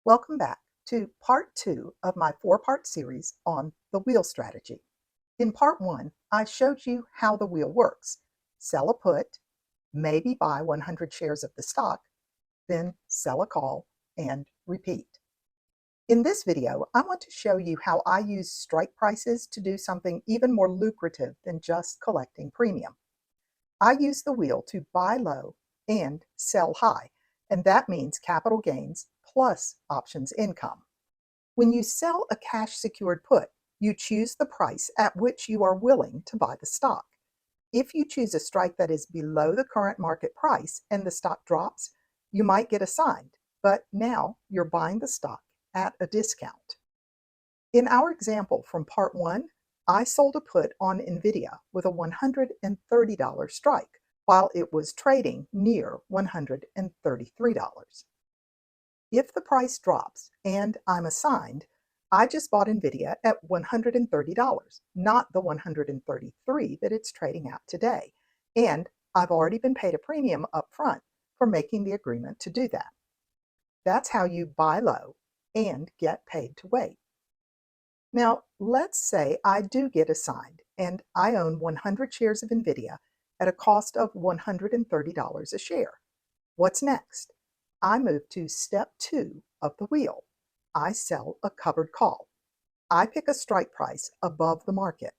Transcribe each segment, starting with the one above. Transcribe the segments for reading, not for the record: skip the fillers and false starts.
Welcome back to part 2 of my 4-part series on the wheel strategy. In part 1, I showed you how the wheel works. Sell a put, maybe buy 100 shares of the stock, then sell a call, and repeat. In this video, I want to show you how I use strike prices to do something even more lucrative than just collecting premium. I use the wheel to buy low and sell high, and that means capital gains plus options income. When you sell a cash secured put, you choose the price at which you are willing to buy the stock. If you choose a strike that is below the current market price and the stock drops, you might get assigned, but now you're buying the stock at a discount. In our example from part 1, I sold a put on NVIDIA with a $130 strike while it was trading near $133. If the price drops and I'm assigned, I just bought NVIDIA at $130, not the $133 that it's trading at today. And I've already been paid a premium up front for making the agreement to do that. That's how you buy low and get paid to wait. Now, let's say I do get assigned and I own 100 shares of NVIDIA at a cost of $130 a share. What's next? I move to step 2 of the wheel. I sell a covered call. I pick a strike price above the market,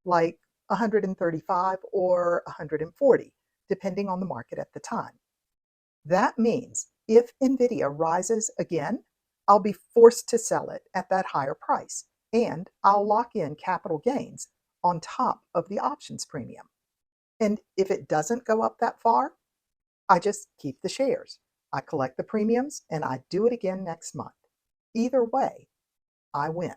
like 135 or 140, depending on the market at the time. That means if NVIDIA rises again, I'll be forced to sell it at that higher price, and I'll lock in capital gains on top of the options premium. And if it doesn't go up that far, I just keep the shares. I collect the premiums and I do it again next month. Either way, I win.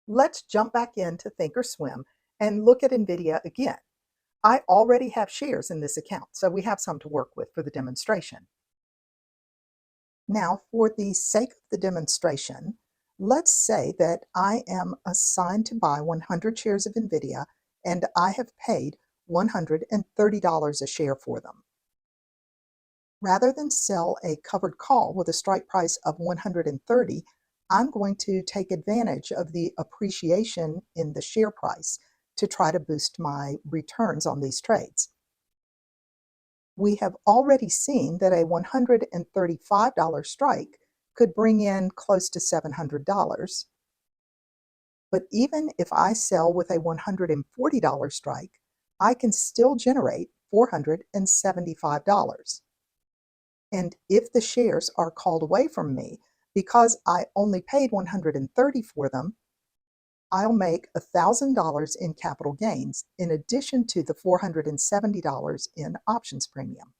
Let's jump back into ThinkorSwim and look at NVIDIA again. I already have shares in this account, so we have some to work with for the demonstration. Now, for the sake of the demonstration, let's say that I am assigned to buy 100 shares of NVIDIA and I have paid $130 a share for them. Rather than sell a covered call with a strike price of $130, I'm going to take advantage of the appreciation in the share price to try to boost my returns on these trades. We have already seen that a $135 strike could bring in close to $700. But even if I sell with a $140 strike, I can still generate $475. And if the shares are called away from me because I only paid $130 for them, I'll make $1,000 in capital gains in addition to the $470 in options premium.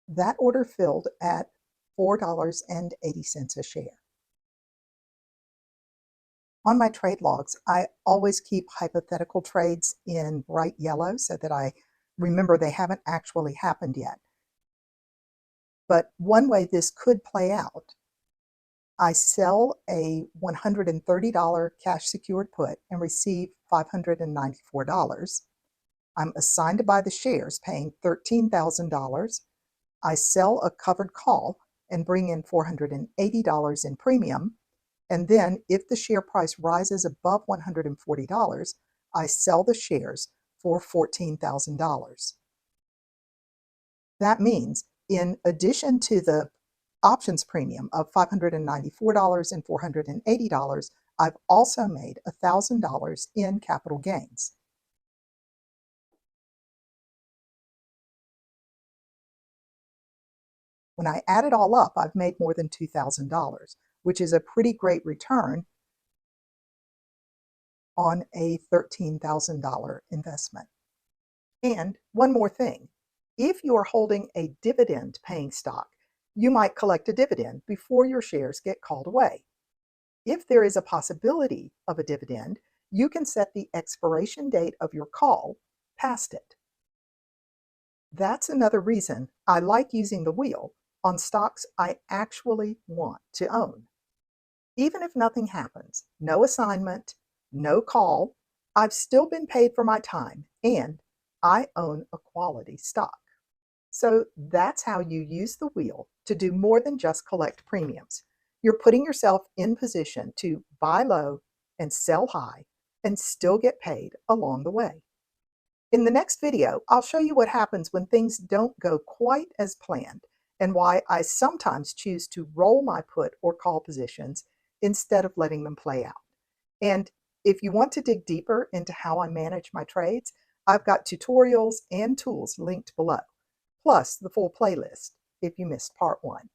That order filled at $4.80 a share. On my trade logs, I always keep hypothetical trades in bright yellow so that I remember they haven't actually happened yet. But one way this could play out, I sell a $130 cash secured put and receive $594. I'm assigned to buy the shares, paying $13,000. I sell a covered call and bring in $480 in premium. And then if the share price rises above $140, I sell the shares for $14,000. That means in addition to the options premium of $594 and $480, I've also made $1,000 in capital gains. When I add it all up, I've made more than $2,000, which is a pretty great return on a $13,000 investment. And one more thing, if you're holding a dividend paying stock, you might collect a dividend before your shares get called away. If there is a possibility of a dividend, you can set the expiration date of your call past it. That's another reason I like using the wheel on stocks I actually want to own. Even if nothing happens, no assignment, no call, I've still been paid for my time and I own a quality stock. So that's how you use the wheel to to do more than just collect premiums. You're putting yourself in position to buy low and sell high and still get paid along the way. In the next video, I'll show you what happens when things don't go quite as planned and why I sometimes choose to roll my put or call positions instead of letting them play out. And if you want to dig deeper into how I manage my trades, I've got tutorials and tools linked below, plus the full playlist if you missed part 1.